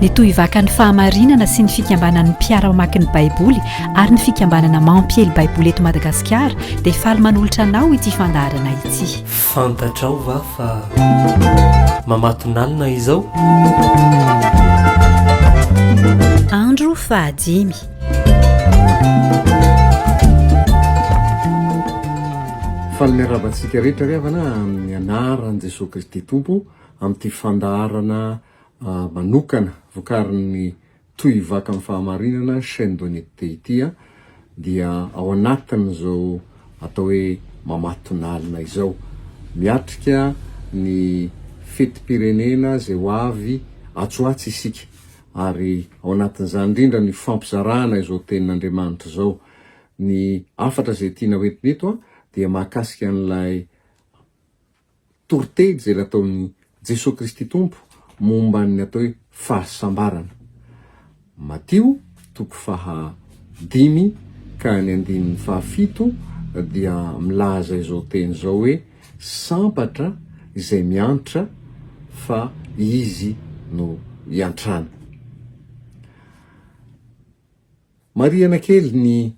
ny tohivaka ny fahamarinana sy ny fikambanan'ny mpiara-mamaky ny baiboly ary ny fikambanana mampiely baiboly eto Madagasikara dia faly manolotra anao ity fandaharana ity. Fantatrao va fa mamatonalina izao? Andro fahadimy. Faly miarabantsika rehetra revana amin'ny anaran'i Jesosy Kristy Tompo amin'ity fandaharana manokana vokarin'ny tohivaka amin'ny fahamarinana chaîne d'unité ity dia ao anatin'izao atao hoe mamatonalina izao miatrika ny fetim-pirenena zay ho avy atsoatsy isika ary ao anatin'izany indrindra ny fampizarana izao tenin'Andriamanitra zao. Ny afatra zay tiana hoentiny eto dia mahakasika an'ilay tortedy zay nataon'ny Jesosy Kristy Tompo momba ny atao hoe fahasambarana. Matio 5 ka ny 7 dia milaza izao teny zao hoe sambatra izay miantra fa izy no iantrana. Mariana kely ny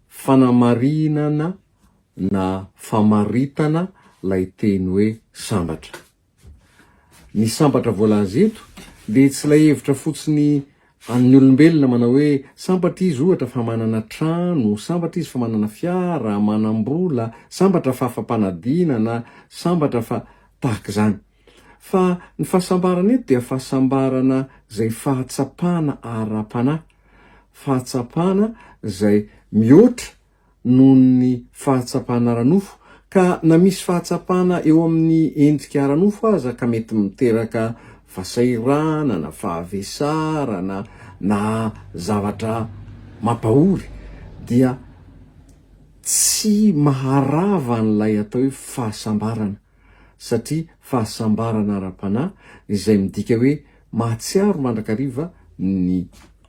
fanamarinana na famaritana lay teny hoe sambatra. Ny sambatra voalaza eto dia tsy lay hevitra fotsiny amin'ny olombelona manao hoe sambatra izy ohatra fa manana trano, sambatra izy fa manana fiara, manam-bola, sambatra fa fampanadinana, sambatra fa tahaka izany. Fa ny fahasambarana eto dia fahasambarana zay fahatsapana ara-panahy, fahatsapana zay mihoatra noho ny fahatsapana ara-nofo. Ka na misy fahatsapana eo amin'ny endrika ara-nofo aza ka mety miteraka fahasairana na fahavesarana na zavatra mampahory dia tsy maharava n'lay atao hoe fahasambarana, satria fahasambarana ara-panahy izay midika hoe mahatsiaro mandrakariva ny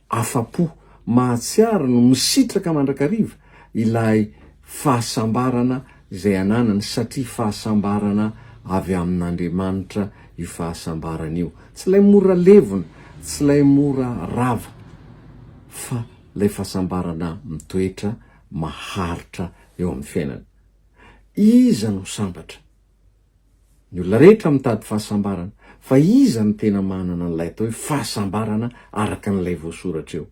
afa-po, mahatsiaro no misitraka mandrakariva ilay fahasambarana izay ananany, satria fahasambarana avy amin'Andriamanitra io fahasambarana io. Tsy lay mora levona, tsy lay mora rava, fa lay fahasambarana mitoetra maharitra eo amin'ny fiainana. Iza no sambatra? Ny olona rehetra mitady fahasambarana, fa iza no tena manana n'lay atao hoe fahasambarana araka n'lay voasoratra eo.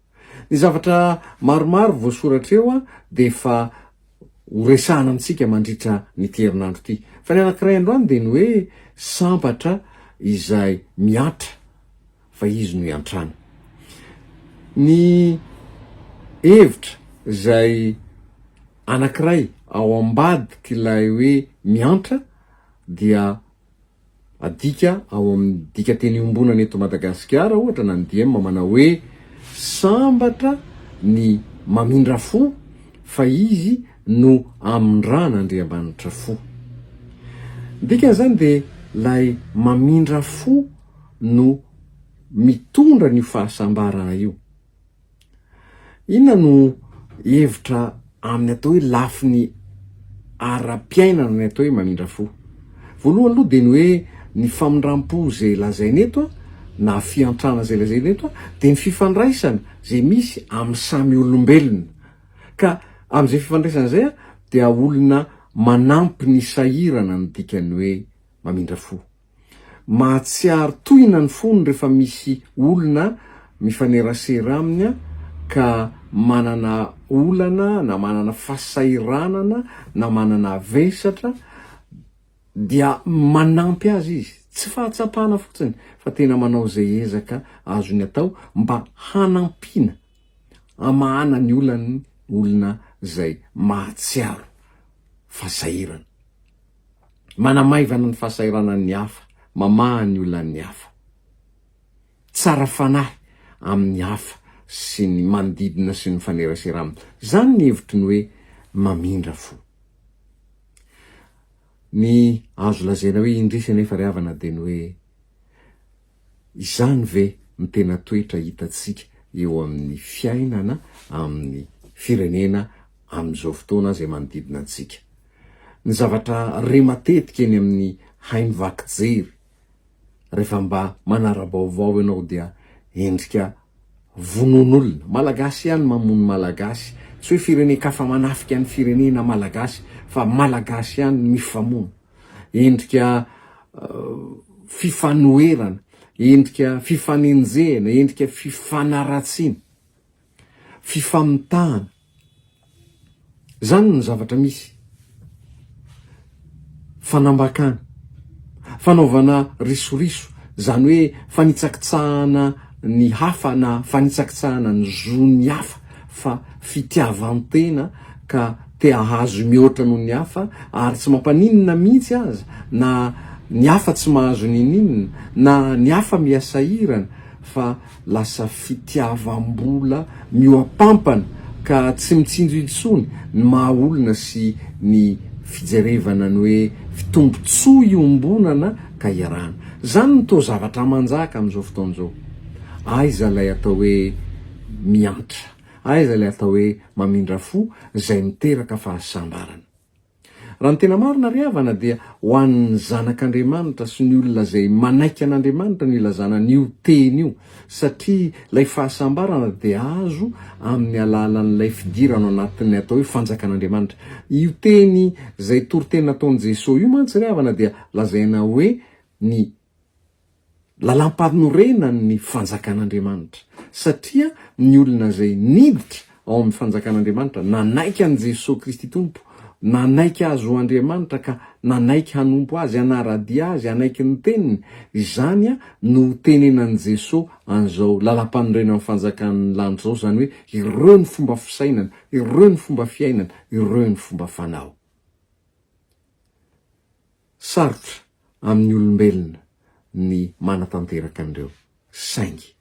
Ny zavatra maromaro voasoratra eo dia fa horesahana amintsika mandritra ny herinandro ity. Fa ny anankiray androany dia ny hoe sambatra izay miatra fa izy no iantrana. Ny hevitra izay anankiray ao ambadiky ilay hoe miantra dia adika ao amin'ny dika teny iombonana eto Madagasikara ohatra na ny DM manao hoe sambatra ny mamindra fo fa izy no amindrana Andriamanitra fo. Dikan'izany dia lay mamindra fo no mitondra ny fahasambarana io. Inona no hevitra amin'ny atao hoe lafiny ara-piainana ny atao hoe mamindra fo? Voalohany aloha dia ny hoe ny famindram-po zay lazaina eto na fiantrana zay lazaina eto dia ny fifandraisana zay misy amin'ny samy olombelona. Ka amin'izay fifandraisana zay dia olona manampy ny sahirana ny dikany hoe mamindra fo. Mahatsiaro tohina ny fony rehefa misy olona mifanerasera aminy ka manana olana na manana fasairanana na manana vesatra dia manampy azy izy. Tsy fahatsapana fotsiny fa tena manao zay ezaka azony atao mba hanampiana amahana ny olona zay mahatsiaro fahasairana, manamaivana ny fahasairanan'ny hafa, mamaha ny olonan'ny hafa, tsara fanahy amin'ny hafa sy ny manodidina sy ny fanerasera aminy. Zany ny hevitry ny hoe mamindra fo. Ny azo lazaina hoe indrisy nefa ry havana dia ny hoe izany ve ny tena toetra hitatsika eo amin'ny fiainana, amin'ny firenena amin'izao fotoana zay manodidina antsika. Ny zavatra re matetika eny amin'ny hainy vaky jery rehefa mba manara-baovao ianao dia endrika vonon'olona malagasy ihany mamono malagasy, tsy hoe firenen-kafa manafika ny firenena malagasy fa malagasy ihany mifamono, endrika fifanoerana, endrika fifanenjehana, endrika fifanaratsiana, fifamitahana. Zany ny zavatra misy. Fanambakana, fanaovana risoriso, zany hoe fanitsakitsahana ny hafa na fanitsakitsahana ny zo ny hafa, fa fitiavantena ka te ahazo mihoatra noho ny hafa ary tsy mampaninina mihitsy aza, na ny hafa tsy mahazo nininina, na ny hafa miasahirana, fa lasa fitiavam-bola mioampampana ka tsy mitsinjo intsony ny maha olona sy ny fijerevana ny hoe fitombotsoa iombonana ka iarahana. Zany no to zavatra manjaka amin'izao fotoan'izao. Aiza lay atao hoe miantra, aiza lay atao hoe mamindra fo zay miteraka fahasambarana. Raha ny tena marina ry havana dia ho an'ny zanak'Andriamanitra sy ny olona zay manaiky an'Andriamanitra ny ilazana n'io teny io, satria lay fahasambarana dia azo amin'ny alalan'ilay fidirana anatin'ny atao hoe fanjakan'Andriamanitra. Io teny zay toriteny nataon'i Jesosy io mantsy ry havana dia lazaina hoe ny lalampanorenan'ny fanjakan'Andriamanitra, satria ny olona zay niditra ao amin'ny fanjakan'Andriamanitra nanaiky an'i Jesosy Kristy Tompo, nanaiky azy ho Andriamanitra ka nanaiky hanompo azy, hanaradia azy, hanaiky ny teniny, izany no tenenan'i Jesosy an'izao lalam-panorenan'ny fanjakan'ny lanitra zao, zany hoe ireo ny fomba fisainana, ireo ny fomba fiainana, ireo ny fomba fanao. Sarotra amin'ny olombelona ny manatanteraka an'ireo saingy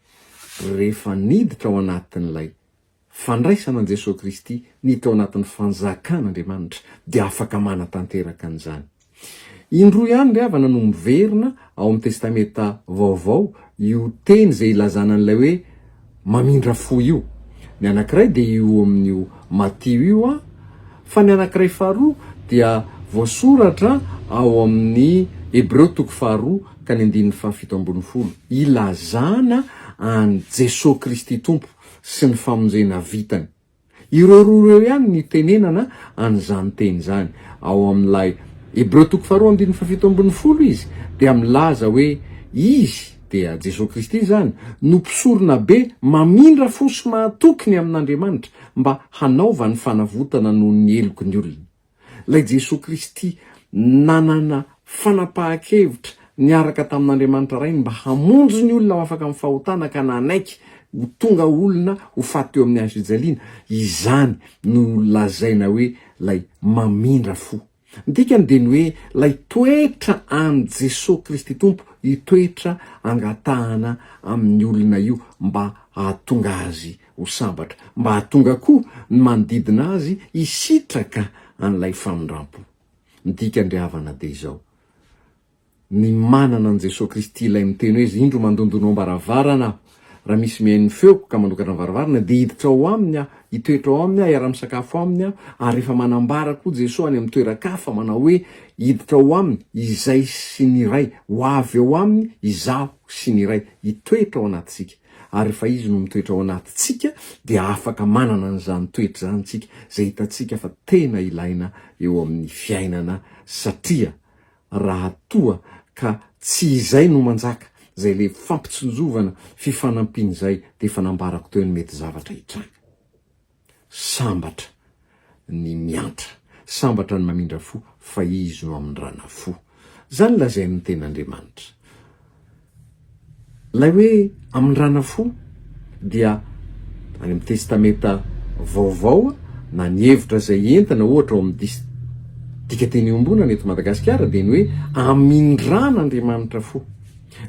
rehefa niditra ao anatin'ilay fandraisana an' Jesosy Kristy, niditra ao anatin'ny fanjakan'Andriamanitra, dia afaka manatanteraka an'izany. Indroa ihany ry havana no miverina ao amin'ny testamenta vaovao io teny zay ilazana an'ilay hoe mamindra fo io. Ny anankiray dia io amin'io Matio io fa ny anankiray faharoa dia voasoratra ao amin'ny Hebreo 2 ka ny 7:70, ilazana an Jesosy Kristy Tompo sy ny famonjena vitany. Ireo roa ireo ihany ny tenenana an'izany teny zany. Ao amin'ilay Hebreo 2:7 izy dia milaza hoe izy dia Jesosy Kristy zany no mpisorona be mamindra fo sy mahatokony amin'Andriamanitra mba hanaova ny fanavotana noho ny eloko ny olona. Lay Jesosy Kristy nanana fanapahan-kevitra niaraka tamin'Andriamanitra ray mba hamonjy ny olona ho afaka amin'ny fahotana ka nanaiky ho tonga olona ho faty eo amin'ny hazojaliana. Izany no lazaina hoe lay mamindra fo. Dikany dia ny hoe lay toetra an Jesosy Kristy Tompo, i toetra angatahana amin'ny olona io mba hahatonga azy ho sambatra, mba hahatonga koa ny manodidina azy hisitraka an'ilay famindrampo. Dikany ry havana dia izao. Ny manana an Jesosy Kristy ilay miteny hoe indro mandondonao am-baravarana, raha misy mihaino feoko ka mandokatra am-baravarana dia hiditra ao aminy aho, hitoetra ao aminy aho, hiara-misakafo aminy aho, ary rehefa manambara koa Jesosy any amin'ny toeran-kafa manao hoe hiditra ao aminy izay sy ny iray, ho avy ao aminy izaho sy ny iray, hitoetra ao anatintsika. Ary rehefa izy no mitoetra ao anatintsika dia afaka manana an'izany toetra zany tsika zay hitantsika fa tena ilaina eo amin'ny fiainana, satria raha toa ka tsy izay no manjaka, zay le fampitsinjovana fifanampiany zay dia fanambarako teo ny mety zavatra hitranga. Sambatra ny miantra, sambatra ny mamindra fo, fa izy no amindrana fo. Zany lazay ny ten'Andriamanitra. Lay hoe amindrana fo dia any amin'ny testamenta vaovao na ny hevitra zay entana ohatra ao amin'ny dika teny iombonana eto Madagasikara dia ny hoe amindran'Andriamanitra fo.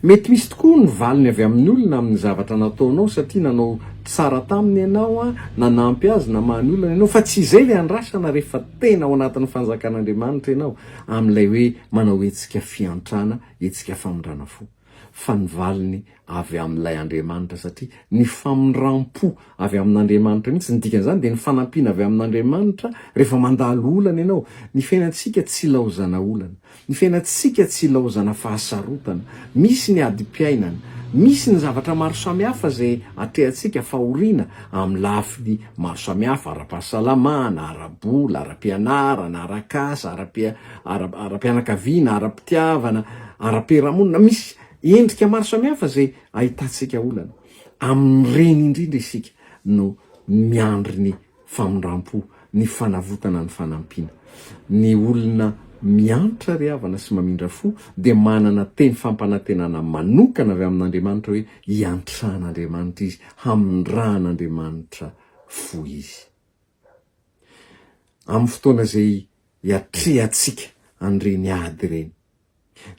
Mety misy tokoa ny valiny avy amin'ny olona amin'ny zavatra nataonao, satria nanao tsara taminy ianao, nanampy azy, namany olona ianao, fa tsy izay le andrasana rehefa tena ao anatin'ny fanjakan'Andriamanitra ianao amin'ilay hoe manao hetsika fiantrana, hetsika famindrana fo. Fa ny valiny avy amin'ilay Andriamanitra, satria ny famindram-po avy amin'Andriamanitra mihitsy ny dikan'izany dia ny fanampiana avy amin'Andriamanitra rehefa mandalo olana ianao. Ny fiainantsika tsy laozana olana, ny fiainantsika tsy laozana fahasarotana, misy ny adi-piainana, misy ny zavatra maro samihafa zay atrehantsika fahoriana amin'ny lafiny maro samihafa, ara-pahasalamana, ara-bola, ara-pianarana, ara-kasa, ara-pianakaviana, ara-pitiavana, ara-piarahamonina. Misy endrika maro samihafa zay ahitantsika olana. Amin'ireny indrindra isika no miandry ny famindram-po, ny fanavotana, ny fanampiana. Ny olona miantra ry havana sy mamindra fo dia manana teny fampanantenana manokana avy amin'Andriamanitra hoe hiantran'Andriamanitra izy, hamindrahan'Andriamanitra fo izy. Amin'ny fotoana zay hiatrehantsika an'ireny ady ireny,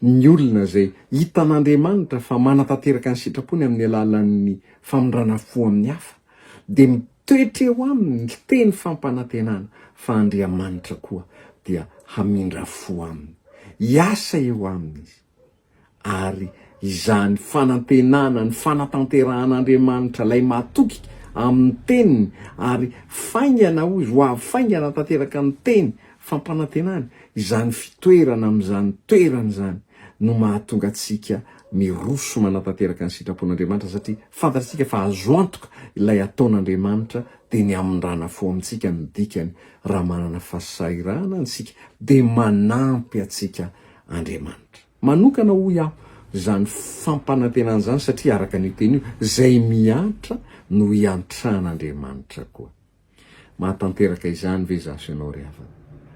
ny olona zay hitan'Andriamanitra fa manatanteraka ny sitrapony amin'ny alalan'ny famindrana fo amin'ny hafa, dia mitoetra eo aminy ny teny fampanantenana fa Andriamanitra koa dia hamindra fo aminy, hiasa eo aminy izy. Ary izany fanantenana, ny fanatanteran'Andriamanitra lay mahatoky amin'ny teniny, ary faingana hozy ho avy faingana tanteraka ny teny fampanantenana, izany fitoerana amin'izany toerana izany no mahatonga atsika miroso manatanteraka ny sitrapon'Andriamanitra, satria fantatsika fa azo antoka ilay ataon'Andriamanitra dia ny amindrana fo amintsika ny dikany. Raha manana fahasairana antsika dia manampy atsika Andriamanitra. Manokana ho iaho izany fampanantenana izany, satria araka ny teny io, zay miantra no hiantran'Andriamanitra koa. Mahatanteraka izany ve zaho sy ianao ry havana?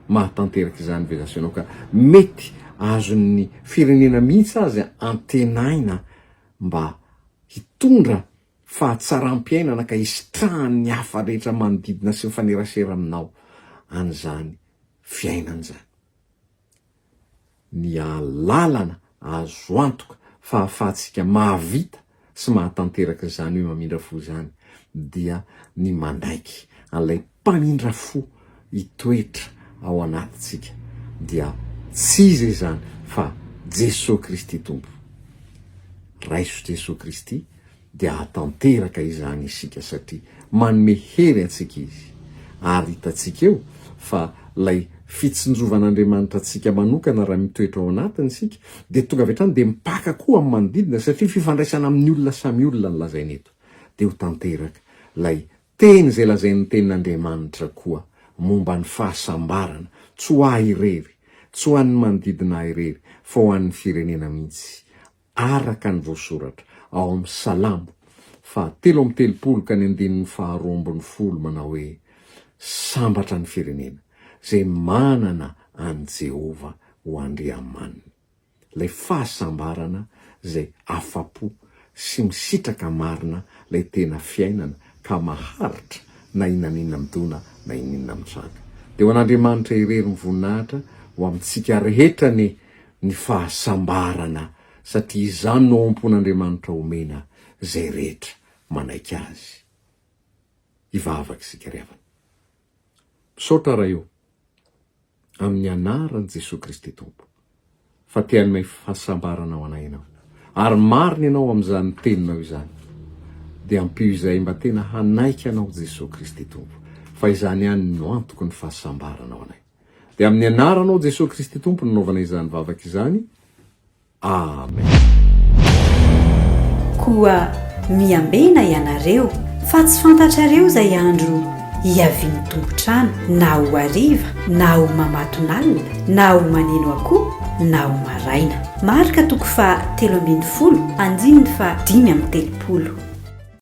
Mahatanteraka izany ve zaho sy ianao? Ka mety azon'ny firenena mihitsy azy antenaina mba hitondra fahatsaram-piainana ka hisitrahan'ny hafa rehetra manodidina sy mifanerasera aminao an'izany fiainana izany. Ny lalana azo antoka fa ahafahantsika mahavita sy mahatanteraka izany hoe mamindra fo izany dia ny mandaiky an'ilay mpamindra fo hitoetra ao anatintsika, dia tsy izy izany fa Jesosy Kristy Tompo. Raiso Jesosy Kristy dia hatanteraka izany isika, satria manome hery atsika izy. Ary hitantsika eo fa lay fitsinjovan'Andriamanitra atsika manokana raha mitoetra ao anatiny isika, dia tonga avy hatrany dia mipaka koa amin'ny manodidina, satria fifandraisana amin'ny olona samy olona ny lazainy eto. Dia ho tanteraka lay teny zay lazain'ny tenin'Andriamanitra koa momba ny fahasambarana, tsy ho ahy irery, tsy ho an'ny manodidina ahy irery, fa ho an'ny firenena mihitsy, araka ny voasoratra ao amin'ny Salamo 3:30 manao hoe: sambatra ny firenena zay manana an Jehova ho andriamaniny. Lay fahasambarana zay afapo sy misitraka marina, lay tena fiainana ka maharitra na inanina midona na inanina mitraka. Dia ho an'Andriamanitra irery mivoninahitra ho amintsika rehetra ny fahasambarana, satria izany no ampon'Andriamanitra omena zay rehetra manaiky azy. Ivavaka isika ry havana. Misaotra raha eo amin'ny anaran'i Jesosy Kristy Tompo fa tiany may fahasambarana ao anainao, ary marina ianao amin'izany teninao izany, dia ampio izay mba tena hanaiky anao Jesosy Kristy Tompo, fa izany ihany no antoko ny fahasambarana ao anay. Dia amin'ny anaranao Jesosy Kristy Tompo nanaovana izany vavaka izany. Amen. Koa miambena ianareo fa tsy fantatrareo izay andro hiaviany tompontrano, na ho hariva, na ho mamatonalina, na ho maneno akoho, na ho maraina. Marika toko fa 3:5 andininy fa 5:30.